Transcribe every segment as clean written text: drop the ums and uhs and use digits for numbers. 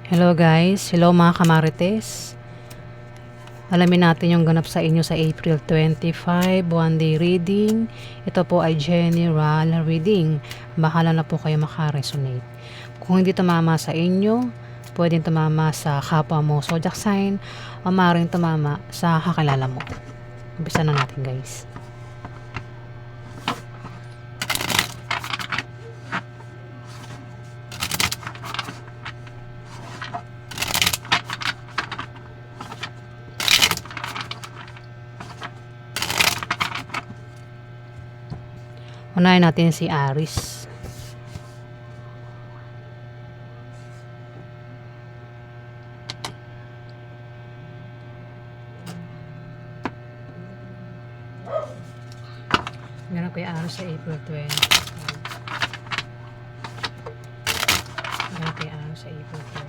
Hello guys, hello mga kamarites. Alamin natin yung ganap sa inyo sa April 25, one day reading. Ito po ay general reading. Bahala na po kayo makaresonate. Kung hindi tumama sa inyo, pwedeng tumama sa kapwa mo zodiac sign o maaaring tumama sa kakilala mo. Umpisa na natin guys. Unahin natin si Aries. Ganap kay Aries sa April 20. Ganap kay Aries sa April 25.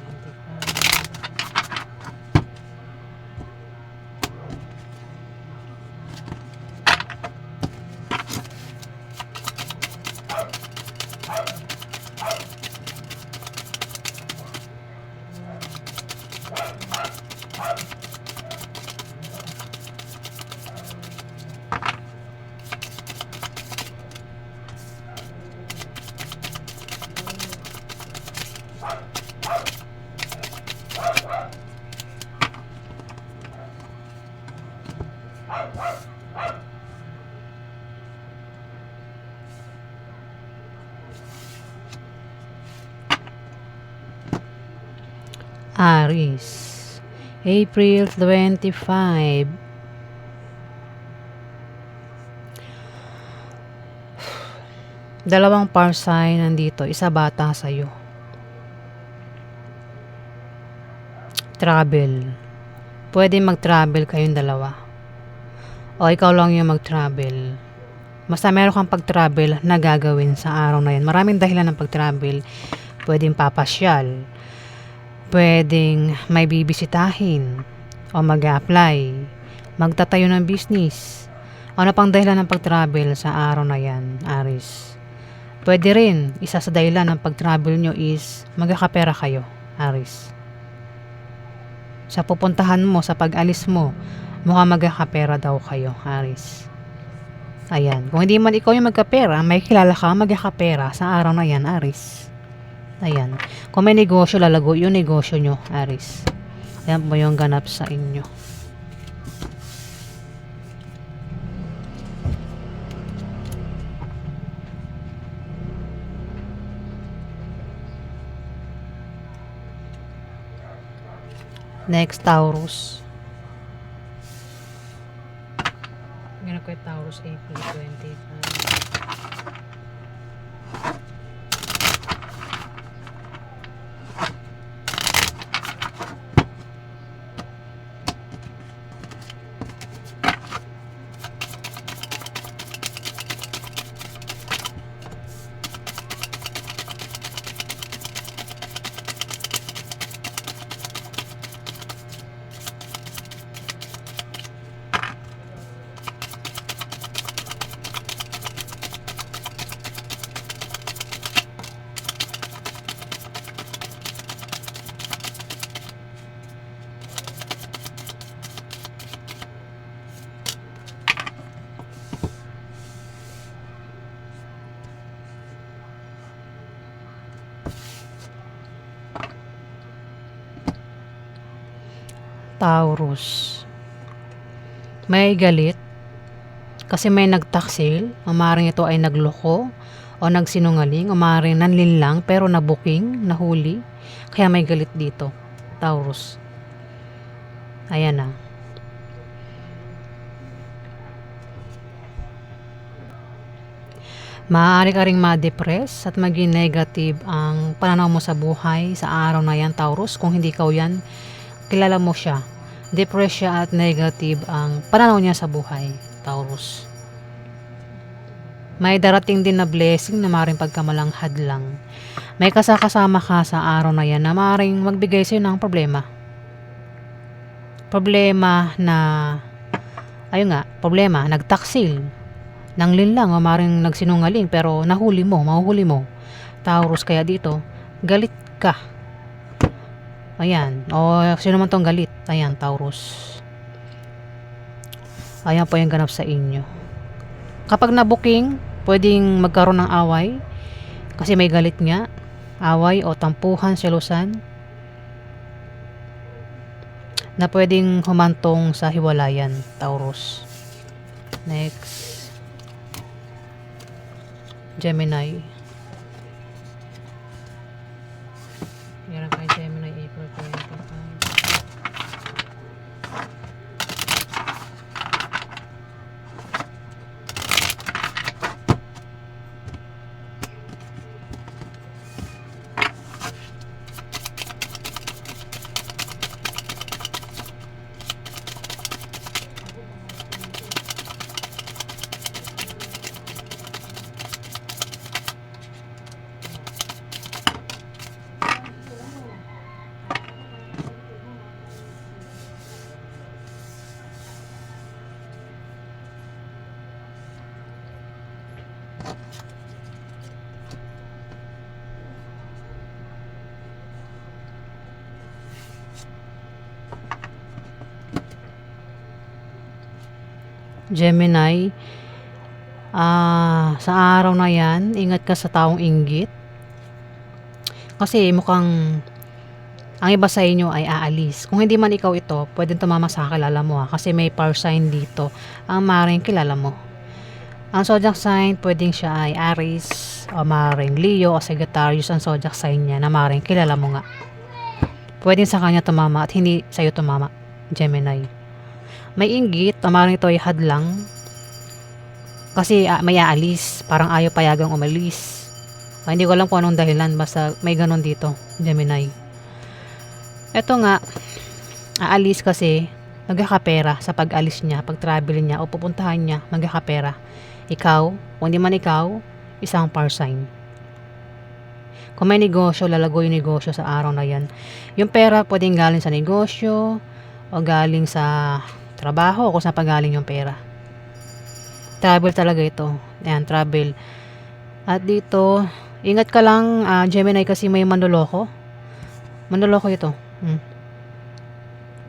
Aries, April 25. Dalawang par sign nandito, isa bata sa'yo. Travel. Pwede mag-travel kayong dalawa. O ikaw lang yung mag-travel. Basta meron kang pag-travel na gagawin sa araw na yan. Maraming dahilan ng pag-travel. Pwedeng papasyal. Pwedeng may bibisitahin o mag-apply, magtatayo ng business. Ano pang dahilan ng pag-travel sa araw na yan, Aries? Pwede rin, isa sa dahilan ng pag-travel nyo is magkakapera kayo, Aries. Sa pupuntahan mo, sa pag-alis mo, mukhang magkakapera daw kayo, Aries. Ayan, kung hindi man ikaw yung magkapera, may kilala ka magkakapera sa araw na yan, Aries. Ayan. Kung may negosyo, lalago yung negosyo nyo, Aries. Ayan po yung ganap sa inyo. Next, Taurus. Ganap kay Taurus, April 25. Taurus. May galit kasi may nagtaksil, o maaaring ito ay nagloko o nagsinungaling, o maaaring nanlinlang pero nabuking, nahuli, kaya may galit dito, Taurus. Ayan na. Maaari ka ring ma-depress at maging negative ang pananaw mo sa buhay sa araw na yan, Taurus. Kung hindi ikaw yan, kilala mo siya. Depressed siya at negative ang pananaw niya sa buhay, Taurus. May darating din na blessing na maaaring pagkamalang hadlang. May kasama ka sa araw na yan na maaaring magbigay sa'yo ng problema. Problema na, ayun nga, problema, nagtaksil, nanglinlang o maaaring nagsinungaling pero mahuhuli mo, Taurus. Kaya dito, galit ka. Ayan. O, sino man tong galit? Ayan, Taurus. Ayan po yung ganap sa inyo. Kapag na-booking, pwedeng magkaroon ng away. Kasi may galit nga. Away o tampuhan, selusan. Na pwedeng humantong sa hiwalayan, Taurus. Next. Gemini. Meron kayo Gemini, April 25. Gemini, sa araw na yan, ingat ka sa taong inggit. Kasi mukhang ang iba sa inyo ay aalis. Kung hindi man ikaw ito, pwedeng tumama sa kilala mo kasi may power sign dito ang maaaring kilala mo. Ang zodiac sign, pwedeng siya ay Aries o maaaring Leo o Sagittarius ang zodiac sign niya na maaaring kilala mo nga. Pwedeng sa kanya tumama at hindi sa'yo tumama, Gemini. May inggit, maaaring ito ay hadlang kasi may aalis, parang ayaw payagang umalis. Hindi ko alam kung anong dahilan, basta may ganon dito, Gemini. Ito nga, aalis kasi magkakapera sa pag-alis niya, pag-travel niya o pupuntahan niya, magkakapera. Ikaw, kung di man ikaw, isang power sign. Kung may negosyo, lalago yung negosyo sa araw na yan. Yung pera pwedeng galing sa negosyo o galing sa trabaho o kung saan pagaling yung pera. Travel talaga ito. Ayan, travel. At dito, ingat ka lang, Gemini, kasi may manloloko. Manloloko ito.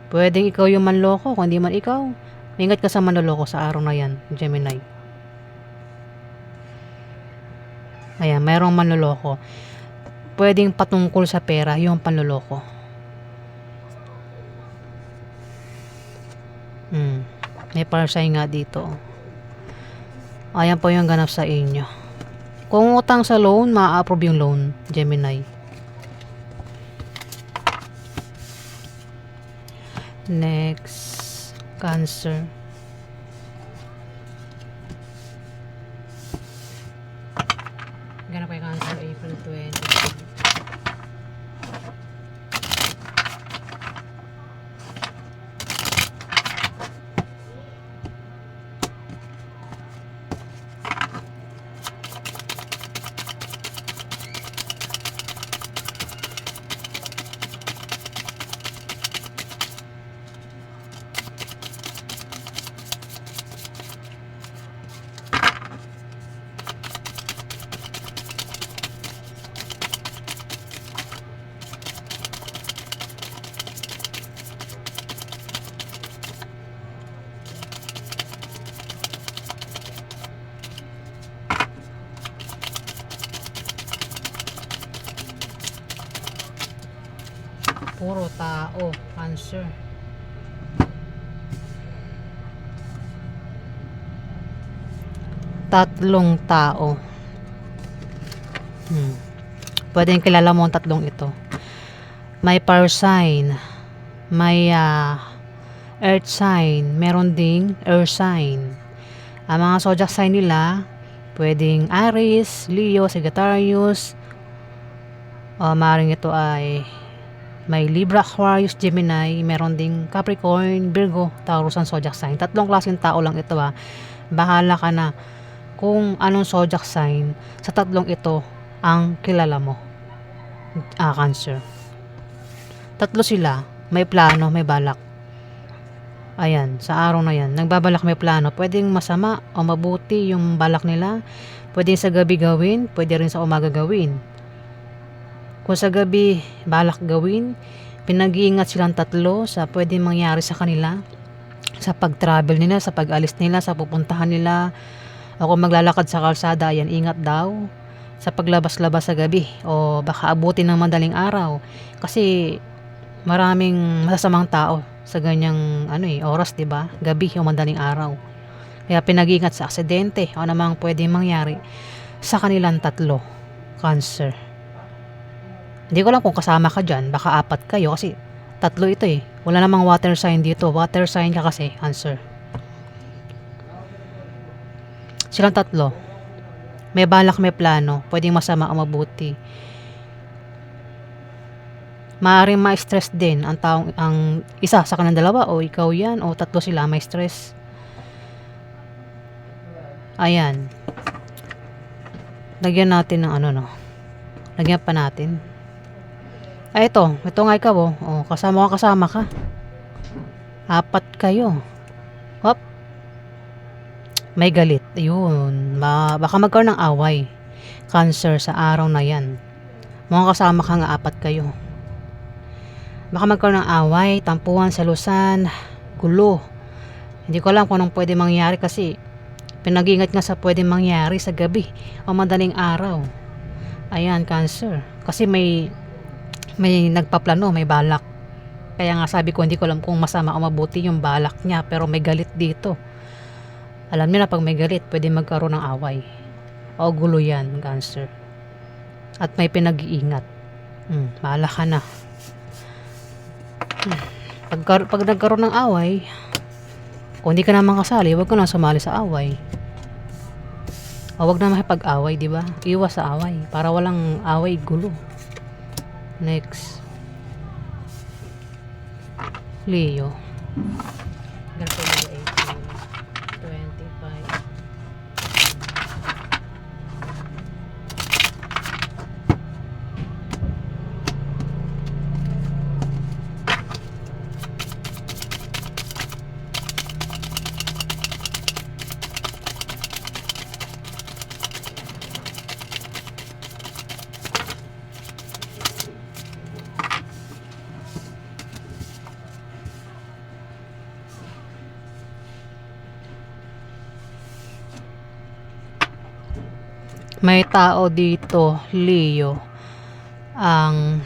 Pwedeng ikaw yung manloko, kung hindi man ikaw. Ingat ka sa manloloko sa araw na yan, Gemini. Ayan, mayroong manloloko. Pwedeng patungkol sa pera, yung panloloko. May power sign nga dito. Ayan po yung ganap sa inyo. Kung utang sa loan, ma-approve yung loan, Gemini. Next, Cancer. Ganap kay Cancer, April 20. Puro tao, Cancer. Tatlong tao. Pwedeng kilala mo ang tatlong ito. May fire sign, may earth sign, meron ding air sign. Ang mga zodiac sign nila, pwedeng Aries, Leo, Sagittarius, maaaring ito ay may Libra, Aquarius, Gemini, meron ding Capricorn, Virgo, Taurus ang zodiac sign. Tatlong klaseng tao lang ito Bahala ka na kung anong zodiac sign sa tatlong ito ang kilala mo, Cancer. Tatlo sila, may plano, may balak. Ayan, sa araw na yan, nagbabalak, may plano. Pwedeng masama o mabuti yung balak nila. Pwedeng sa gabi gawin, pwede rin sa umaga gawin. Kung sa gabi balak gawin, Pinag-iingat silang tatlo sa pwedeng mangyari sa kanila, sa pag-travel nila, sa pag-alis nila, sa pupuntahan nila, o kung maglalakad sa kalsada, ayan, ingat daw. Sa paglabas-labas sa gabi, o baka abutin ng madaling araw. Kasi maraming masasamang tao sa ganyang oras, 'di ba? Gabi o madaling araw. Kaya pinag-iingat sa aksidente o namang pwedeng mangyari sa kanilang tatlo. Cancer. Hindi ko lang kung kasama ka dyan. Baka 4 kayo kasi tatlo ito eh. Wala namang water sign dito. Water sign ka kasi, Cancer. Silang tatlo. May balak, may plano. Pwedeng masama o mabuti. Maaaring ma-stress din ang isa sa kanilang dalawa o ikaw yan o tatlo sila may stress. Ayan. Lagyan natin ng Lagyan pa natin. Ay, ito nga ikaw kasama ka. 4 kayo. Hop. May galit. Ayun. Baka magkaroon ng away. Cancer sa araw na yan. Mukhang kasama ka nga 4 kayo. Baka magkaroon ng away, tampuhan, salusan, gulo. Hindi ko alam kung anong pwede mangyari kasi pinag-ingat nga sa pwede mangyari sa gabi o madaling araw. Ayan, Cancer. Kasi may nagpaplano, may balak. Kaya nga sabi ko, hindi ko alam kung masama o mabuti yung balak niya, pero may galit dito. Alam niyo na pag may galit, pwede magkaroon ng away. O gulo yan, Cancer. At may pinag-iingat. Bahala ka na. Pag nagkaroon ng away, kung hindi ka naman kasali, huwag ka na sumali sa away. O huwag na makipag-away, di ba? Iwas sa away para walang away, gulo. Next. Leo. Ganito yung 18, 25. May tao dito, Leo, ang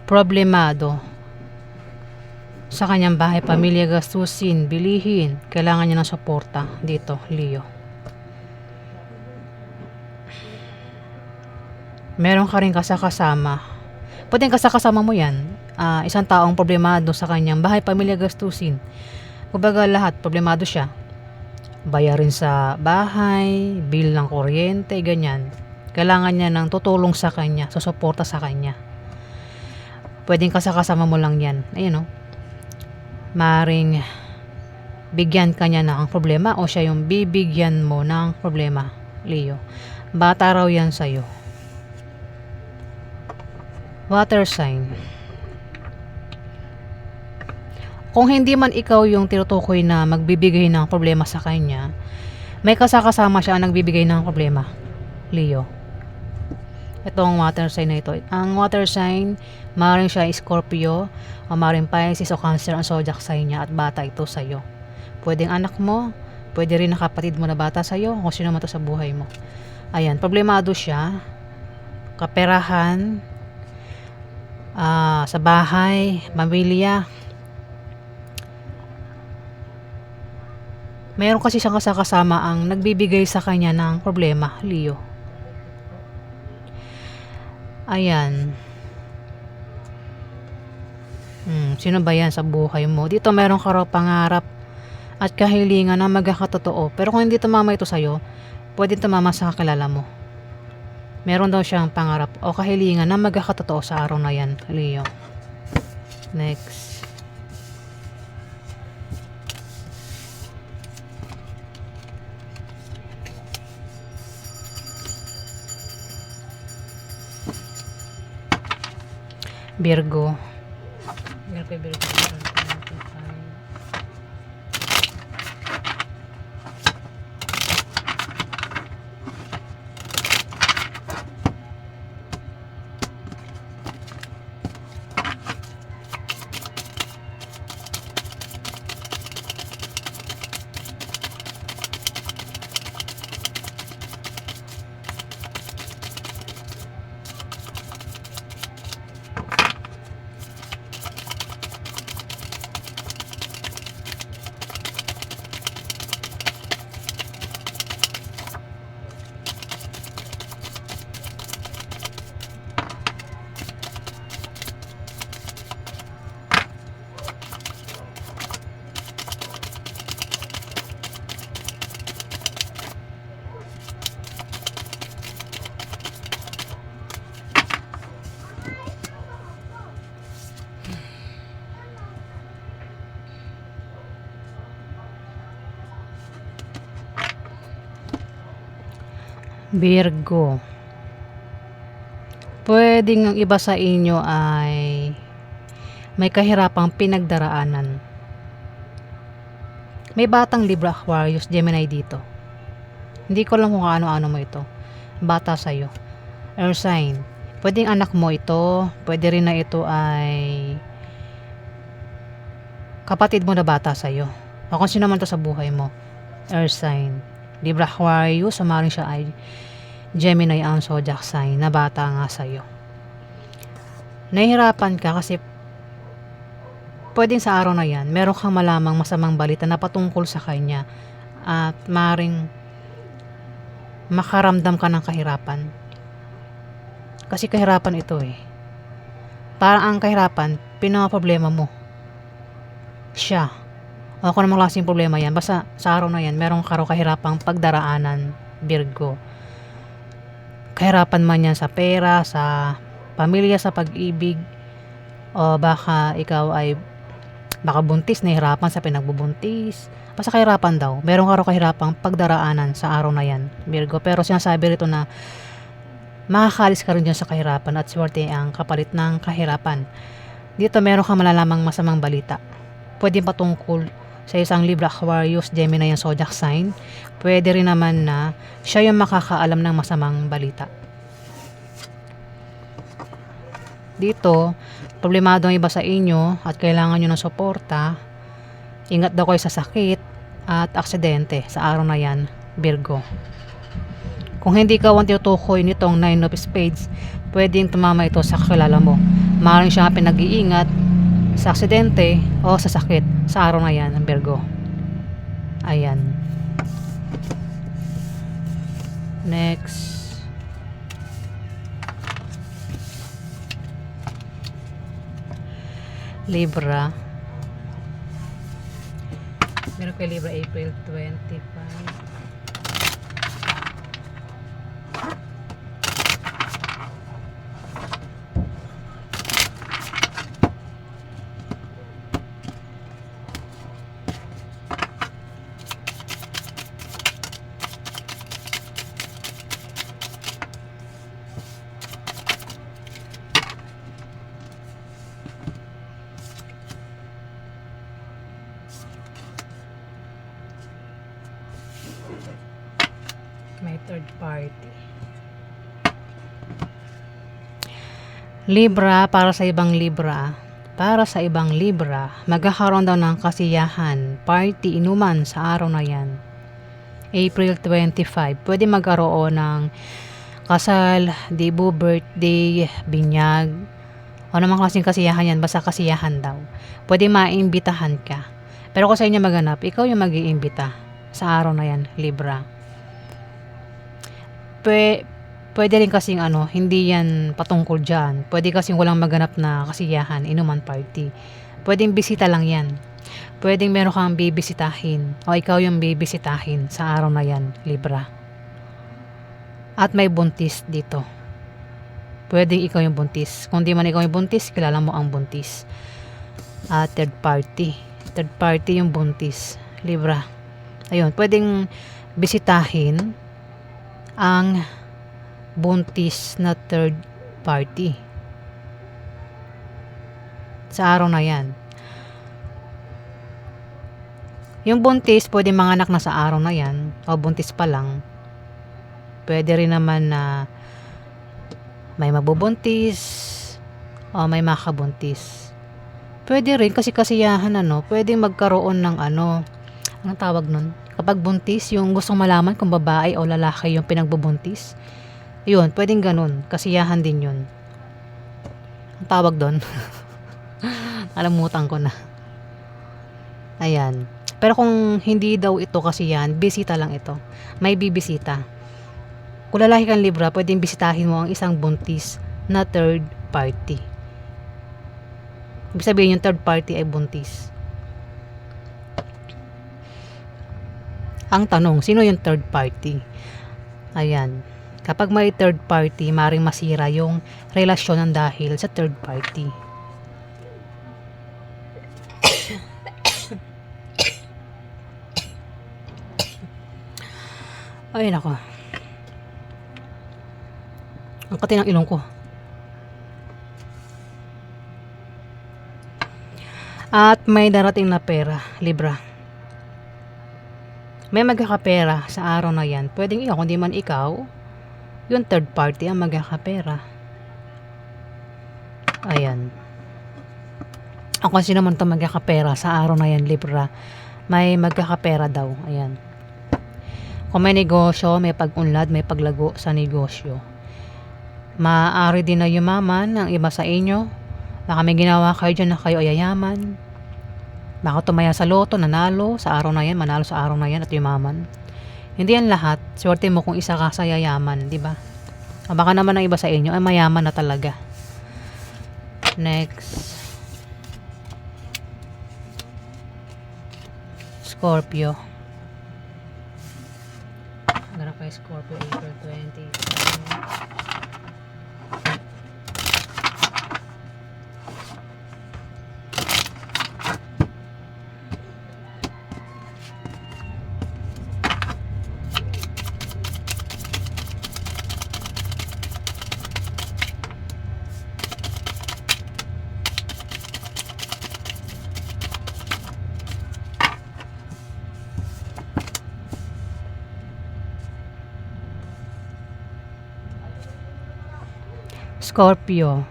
problemado sa kanyang bahay, pamilya, gastusin, bilihin. Kailangan niya ng suporta dito, Leo. Meron ka rin kasama. Pwedeng kasama mo yan. Isang taong problemado sa kanyang bahay, pamilya, gastusin. Kumbaga lahat, problemado siya. Bayarin sa bahay, bill ng kuryente, ganyan. Kailangan niya ng tutulong sa kanya, susuporta sa kanya. Pwedeng kasama mo lang yan. Ayun maring bigyan ka niya ng problema o siya yung bibigyan mo ng problema, Leo. Bata raw yan sa'yo. Water sign. Kung hindi man ikaw yung tinutukoy na magbibigay ng problema sa kanya, may kasama siya ang nagbibigay ng problema, Leo. Itong water sign na ito. Ang water sign, maaaring siya Scorpio, o maaaring Pisces o Cancer ang zodiac sign niya at bata ito sa'yo. Pwedeng anak mo, pwede rin na kapatid mo na bata sa'yo, kung sino man to sa buhay mo. Ayan, problemado siya. Kaperahan, sa bahay, pamilya. Meron kasi siyang kasama ang nagbibigay sa kanya ng problema, Leo. Ayan. Sino ba yan sa buhay mo? Dito meron ka raw pangarap at kahilingan na magkakatotoo. Pero kung hindi tumama ito sa'yo, pwede tumama sa kakilala mo. Meron daw siyang pangarap o kahilingan na magkakatotoo sa araw na yan, Leo. Next. Virgo. Virgo. Virgo, pwedeng ang iba sa inyo ay may kahirapang pinagdaraanan. May batang Libra, Aquarius, Gemini dito. Hindi ko alam kung ano-ano mo ito. Bata sa'yo. Earth sign. Pwedeng anak mo ito. Pwede rin na ito ay kapatid mo na bata sa'yo. O kung sino man to sa buhay mo. Earth sign. Libra, Aquarius, samarin siya ay Gemini ang zodiac sign na bata nga sa'yo. Nahihirapan ka kasi pwedeng sa araw na yan, meron kang malamang masamang balita na patungkol sa kanya at maring makaramdam ka ng kahirapan. Kasi kahirapan ito eh. Parang ang kahirapan, pinaka-problema mo. Siya. O kung namang klaseng problema yan, basta sa araw na yan, meron ka raw kahirapang pagdaraanan, Virgo. Kahirapan man yan sa pera, sa pamilya, sa pag-ibig, o baka ikaw ay baka buntis, nahihirapan sa pinagbubuntis. Basta kahirapan daw. Meron ka raw kahirapang pagdaraanan sa araw na yan, Virgo. Pero sinasabi rito na makakalis ka rin dyan sa kahirapan at swerte ang kapalit ng kahirapan. Dito meron ka malalamang masamang balita. Pwede patungkol sa isang Libra, Aquarius, Gemini ang zodiac sign. Pwede rin naman na siya yung makakaalam ng masamang balita. Dito, problemado ang iba sa inyo at kailangan nyo ng suporta. Ingat daw kayo sa sakit at aksidente sa araw na yan, Virgo. Kung hindi ka tinutukoy nitong 9 of Spades, pwedeng tumama ito sa kakilala mo. Maaaring siya pinag-iingat sa aksidente o sa sakit sa araw na yan, Virgo. Ayan. Next. Libra. Meron kay Libra April 25. May third party. Libra, para sa ibang Libra, magkakaroon daw ng kasiyahan, party, inuman sa araw na yan. April 25, pwede magkaroon ng kasal, debut, birthday, binyag, o namang klaseng kasiyahan yan, basta kasiyahan daw. Pwede maimbitahan ka. Pero kung sa inyo maganap, ikaw yung mag-iimbita sa araw na yan, Libra. Pwede rin kasing hindi yan patungkol dyan. Pwede kasing walang maganap na kasiyahan, inuman party. Pwedeng bisita lang yan. Pwedeng meron kang bibisitahin o ikaw yung bibisitahin sa araw na yan, Libra. At may buntis dito. Pwedeng ikaw yung buntis. Kung di man ikaw yung buntis, kilala mo ang buntis. At third party. Third party yung buntis, Libra. Ayun, pwedeng bisitahin ang buntis na third party sa araw na yan. Yung buntis pwede manganak na sa araw na yan o buntis pa lang. Pwede rin naman na may mabubuntis o may makabuntis. Pwede rin kasi kasiyahan pwede magkaroon ng anong tawag nun? Kapag buntis, yung gustong malaman kung babae o lalaki yung pinagbubuntis. Yun, pwedeng ganun. Kasiyahan din yun. Ang tawag doon. Alamutan ko na. Ayan. Pero kung hindi daw ito kasiyahan, bisita lang ito. May bibisita. Kung lalaki kang Libra, pwedeng bisitahin mo ang isang buntis na third party. Ibig sabihin yung third party ay buntis. Ang tanong, sino yung third party? Ayan. Kapag may third party, maring masira yung relasyon ng dahil sa third party. Ay nako. Ang kati ng ilong ko. At may darating na pera, Libra. May magkakapera sa araw na yan. Pwedeng ikaw, kundi man ikaw, yung third party ang magkakapera. Ayan. Ako kasi naman ito magkakapera sa araw na yan, Libra. May magkakapera daw. Ayan. Kung may negosyo, may pag-unlad, may paglago sa negosyo. Maaari din na yumaman ang iba sa inyo. Baka may ginawa kayo dyan na kayo ay yayaman. Baka tumaya sa loto, nanalo sa araw na yan, manalo sa araw na yan at yumaman. Hindi yan lahat. Swerte mo kung isa ka sa yayaman, di ba? Baka naman ang iba sa inyo ay mayaman na talaga. Next. Scorpio. Ganap kay Scorpio, April 20. Scorpio.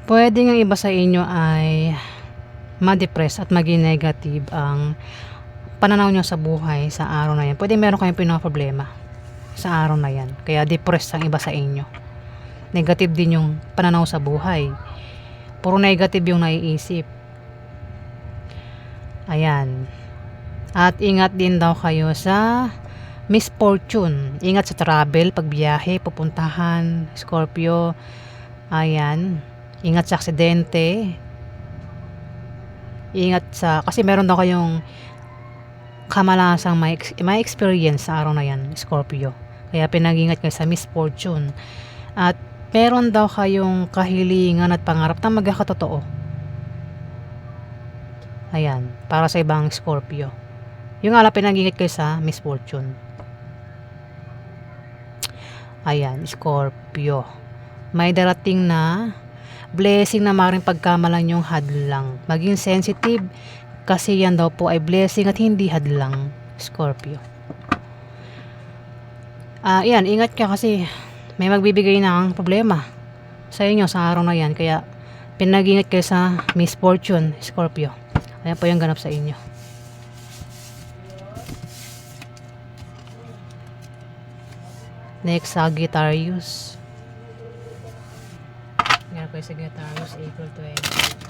Pwede ng iba sa inyo ay ma-depress at maging negative ang pananaw nyo sa buhay sa araw na yan. Pwede meron kayong pinaproblema sa araw na yan. Kaya depressed ang iba sa inyo. Negative din yung pananaw sa buhay. Puro negative yung naiisip. Ayan. At ingat din daw kayo sa misfortune. Ingat sa travel, pagbiyahe, pupuntahan, Scorpio. Ayan. Ingat sa aksidente. Ingat sa, kasi meron daw kayong kamalasang may experience sa araw na yan, Scorpio. Kaya pinag-ingat kayo sa misfortune. At meron daw kayong kahilingan at pangarap na magkakatotoo. Ayan. Para sa ibang Scorpio. Yung nga lang pinag-ingat kayo sa misfortune. Ayan, Scorpio. May darating na blessing na maaaring pagkamalan yung hadlang. Maging sensitive kasi yan daw po ay blessing at hindi hadlang, Scorpio. Yan, ingat ka kasi may magbibigay ng problema sa inyo sa araw na yan. Kaya pinag-ingat kayo sa misfortune, Scorpio. Ayan po yung ganap sa inyo. Next, Sagittarius. Ganap kayo sa Sagittarius, April 25.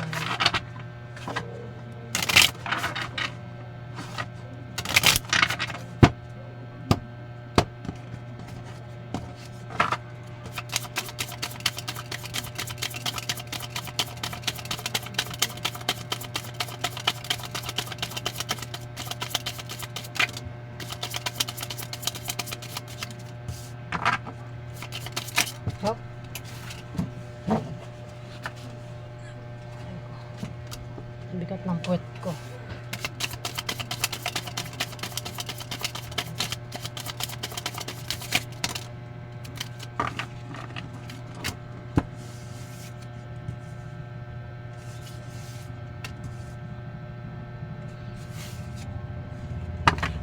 Hop. Bigat ng puwet ko.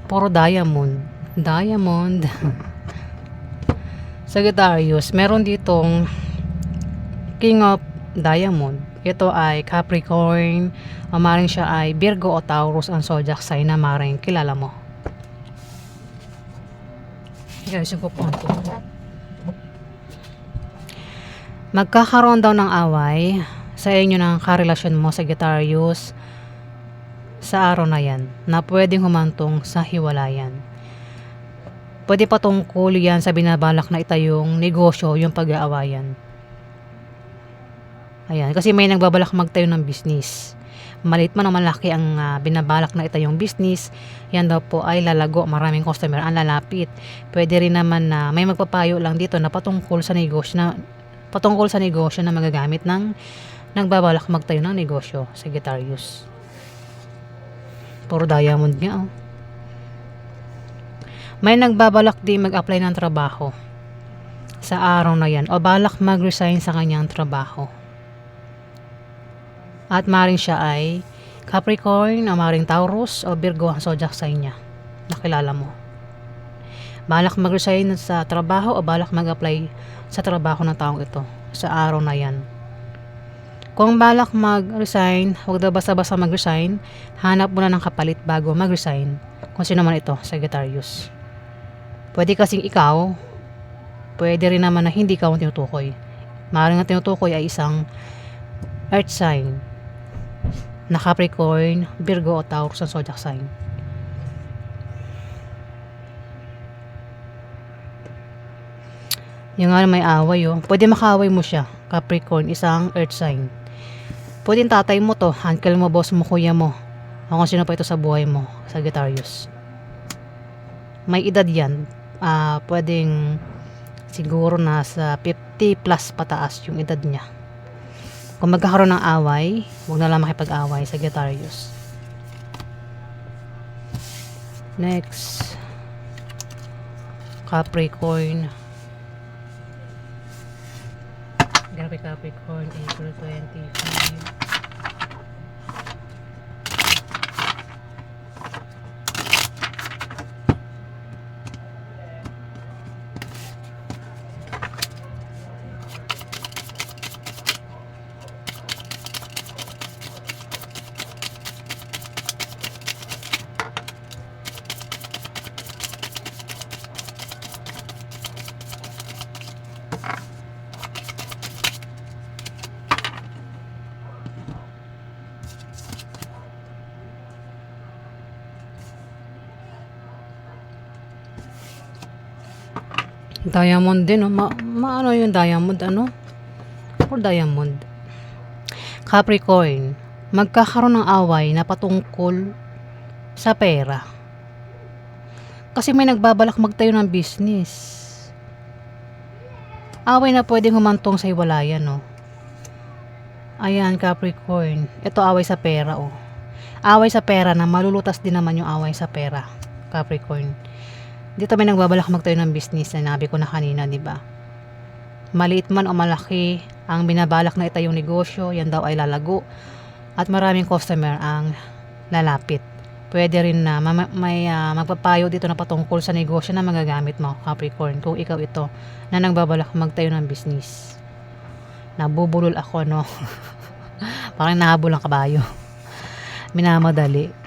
Puro diamond. Diamond. Sagittarius, meron ditong King of Diamond. Ito ay Capricorn, o maring siya ay Virgo o Taurus ang zodiac sign na maring kilala mo. Guys, yung kupuan ko. Magkakaroon daw ng away sa inyo ng karelasyon mo, Sagittarius, sa araw na yan, na pwedeng humantong sa hiwalayan. Pwede patungkol yan sa binabalak na itayong negosyo, yung pag-aawayan. Ayan, kasi may nagbabalak magtayo ng business. Maliit man o malaki ang binabalak na itayong business, yan daw po ay lalago, maraming customer ang lalapit. Pwede rin naman na may magpapayo lang dito na patungkol sa negosyo na magagamit ng nagbabalak magtayo ng negosyo, Sagittarius. Puro diamond nga, oh. May nagbabalak din mag-apply ng trabaho sa araw na yan o balak mag-resign sa kanyang trabaho. At maring siya ay Capricorn, o maring Taurus o Virgo ang zodiac sign niya. Nakilala mo. Balak mag-resign sa trabaho o balak mag-apply sa trabaho ng taong ito sa araw na yan. Kung balak mag-resign, huwag daw basta-basta mag-resign. Hanap muna ng kapalit bago mag-resign. Kung sino man ito, Sagittarius. Pwede kasing ikaw, pwede rin naman na hindi ka ang tinutukoy. Maaaring ang tinutukoy ay isang earth sign na Capricorn, Virgo o Taurus ang zodiac sign. Yung nga may away pwede makaaway mo siya. Capricorn, isang earth sign. Pwede tatay mo to, uncle mo, boss mo, kuya mo, o kung sino pa ito sa buhay mo, Sagittarius. May edad yan. Pwedeng siguro nasa 50 plus pataas yung edad niya. Kung magkakaroon ng away, huwag na lang makipag-away, Sagittarius. Next, Capricorn. Grabe, Capricorn, April 25. Diamond din, ano yung diamond, or diamond. Capricorn, magkakaroon ng away na patungkol sa pera. Kasi may nagbabalak magtayo ng business. Away na pwedeng humantong sa hiwalayan, Ayan, Capricorn. Ito away sa pera, Away sa pera na malulutas din naman yung away sa pera, Capricorn. Dito may nagbabalak magtayo ng business na nabi ko na kanina, di ba? Maliit man o malaki, ang binabalak na itayong negosyo, yan daw ay lalago. At maraming customer ang lalapit. Pwede rin na may magpapayo dito na patungkol sa negosyo na magagamit mo, Capricorn, kung ikaw ito na nagbabalak magtayo ng business. Nabubulol ako, Parang nahabol ang kabayo. Minamadali.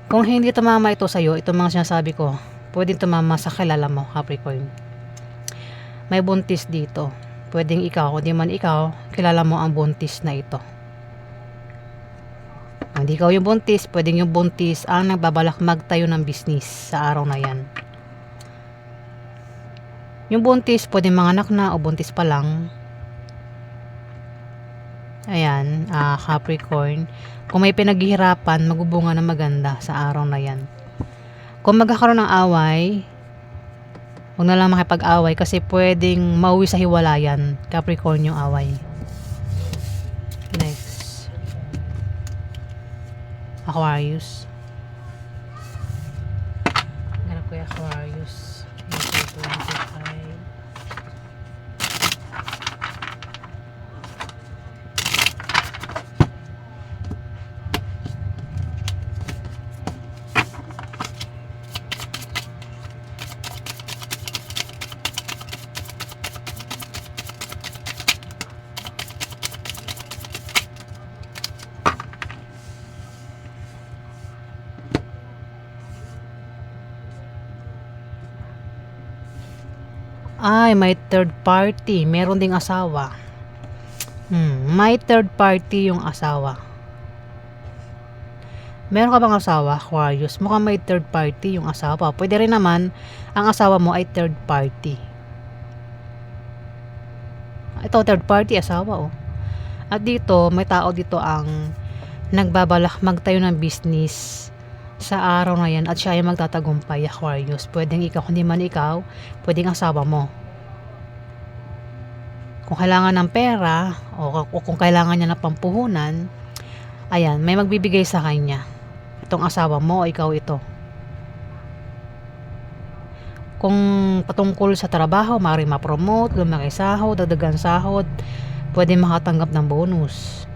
Kung hindi tumama ito sa'yo, itong mga sinasabi ko, pwedeng tumama sa kilala mo, Capricorn. May buntis dito. Pwedeng ikaw, kung di man ikaw, kilala mo ang buntis na ito. Kung hindi ikaw yung buntis, pwedeng yung buntis ang nagbabalak magtayo ng business sa araw na yan. Yung buntis, pwedeng manganak na o buntis pa lang. Ayan, Capricorn. Kung may pinaghihirapan, magbubunga ng maganda sa araw na yan. Kung magkakaroon ng away, huwag na lang makipag-away kasi pwedeng mauwi sa hiwalayan, Capricorn, yung away. Next, Aquarius. Ganap ko yung Aquarius. April 25. Ay, may third party. Meron ding asawa. May third party yung asawa. Meron ka bang asawa, Aquarius? Mukhang may third party yung asawa. Pwede rin naman, ang asawa mo ay third party. Ito, third party, asawa, At dito, may tao dito ang nagbabalak magtayo ng business sa araw na yan at siya ay magtatagumpay, Aquarius. Pwedeng ikaw, hindi man ikaw, pwedeng asawa mo. Kung kailangan ng pera o kung kailangan niya ng pampuhunan, ayan, may magbibigay sa kanya. Itong asawa mo o ikaw ito. Kung patungkol sa trabaho, maaaring ma-promote, lumaki sahod, dagdagan sahod, pwede makatanggap ng bonus.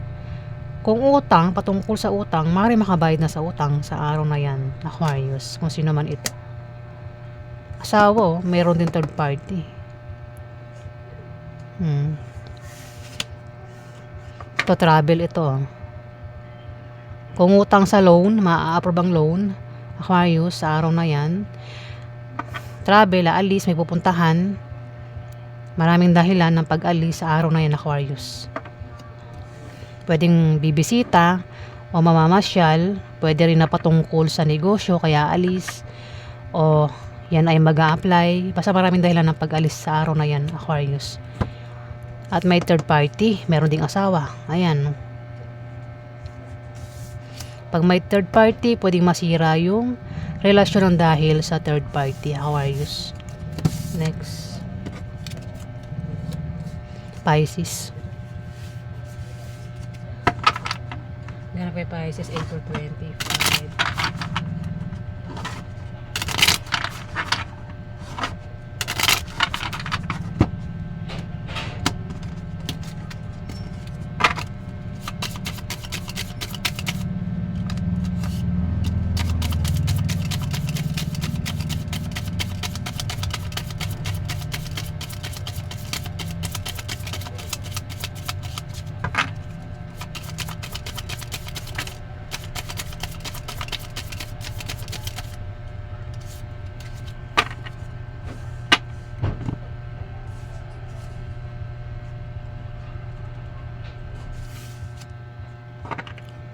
Kung utang, patungkol sa utang, maaaring makabayad na sa utang sa araw na yan, Aquarius, kung sino man ito. Asawa, mayroon din third party. Ito, travel ito. Kung utang sa loan, maa-approve ang loan, Aquarius, sa araw na yan. Travel, aalis, may pupuntahan. Maraming dahilan ng pag-alis sa araw na yan, Aquarius. Pwedeng bibisita o mamamasyal. Pwede rin na patungkol sa negosyo, kaya alis. O yan ay mag-a-apply. Basta maraming dahilan ng pag-alis sa araw na yan, Aquarius. At may third party, meron ding asawa. Ayan. Pag may third party, pwedeng masira yung relasyon ng dahil sa third party, Aquarius. Next. Pisces. Ganap kay Pisces, April 25.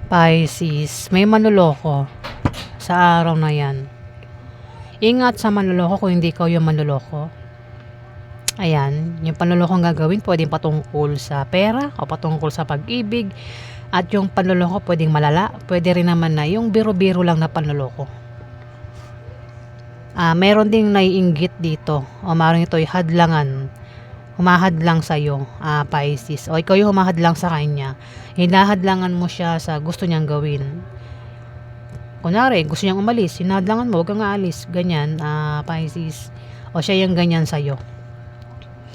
Pisces, may manloloko sa araw na yan. Ingat sa manloloko kung hindi ikaw yung manloloko. Ayan, yung panlolokong gagawin pwedeng patungkol sa pera o patungkol sa pag-ibig. At yung panloloko pwedeng malala. Pwede rin naman na yung biro-biro lang na panloloko. Meron ding naiinggit dito o maaaring ito'y hadlangan. Humahadlang sa'yo, Pisces. O ikaw yung humahadlang sa kanya. Hinahadlangan mo siya sa gusto niyang gawin. Kunwari, gusto niyang umalis. Hinahadlangan mo, huwag kang aalis. Ganyan, Pisces. O siya yung ganyan sa'yo.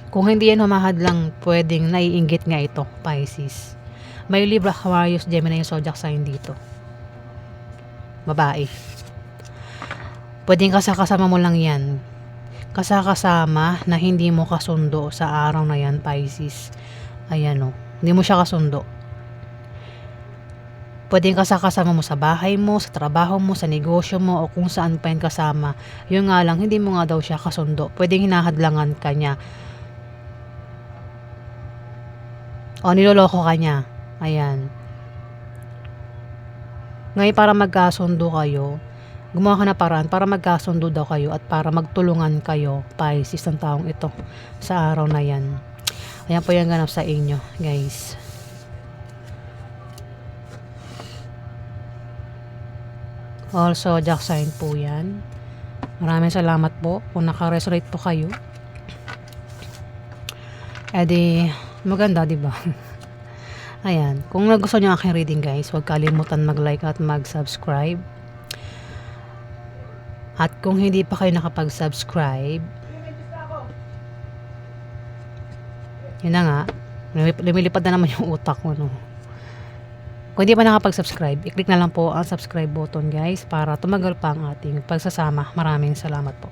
Kung hindi yan humahadlang, pwedeng naiinggit nga ito, Pisces. May Libra, Aquarius, Gemini yung zodiac sign dito. Babae. Pwedeng kasama mo lang yan. Kasama na hindi mo kasundo sa araw na yan, Pisces. Ayan o. Hindi mo siya kasundo. Pwedeng kasama mo sa bahay mo, sa trabaho mo, sa negosyo mo, o kung saan pa yan kasama. Yung nga lang, hindi mo nga daw siya kasundo. Pwedeng hinahadlangan ka niya. O niloloko ka niya. Ayan. Ngayon para magkasundo kayo, gumawa ka na paraan para magkasundo daw kayo at para magtulungan kayo, Pisces, ng taong ito sa araw na yan. Ayan po yung ganap sa inyo, guys. Also, zodiac sign po yan. Maraming salamat po kung naka-resonate po kayo. Edi, maganda, diba? Ayan. Kung nagustuhan nyo aking reading, guys, huwag kalimutan mag-like at mag-subscribe. At kung hindi pa kayo nakapag-subscribe, yun na nga, lumilipad na naman yung utak mo, no? Kung hindi pa nakapag-subscribe, i-click na lang po ang subscribe button, guys, para tumagal pa ang ating pagsasama. Maraming salamat po.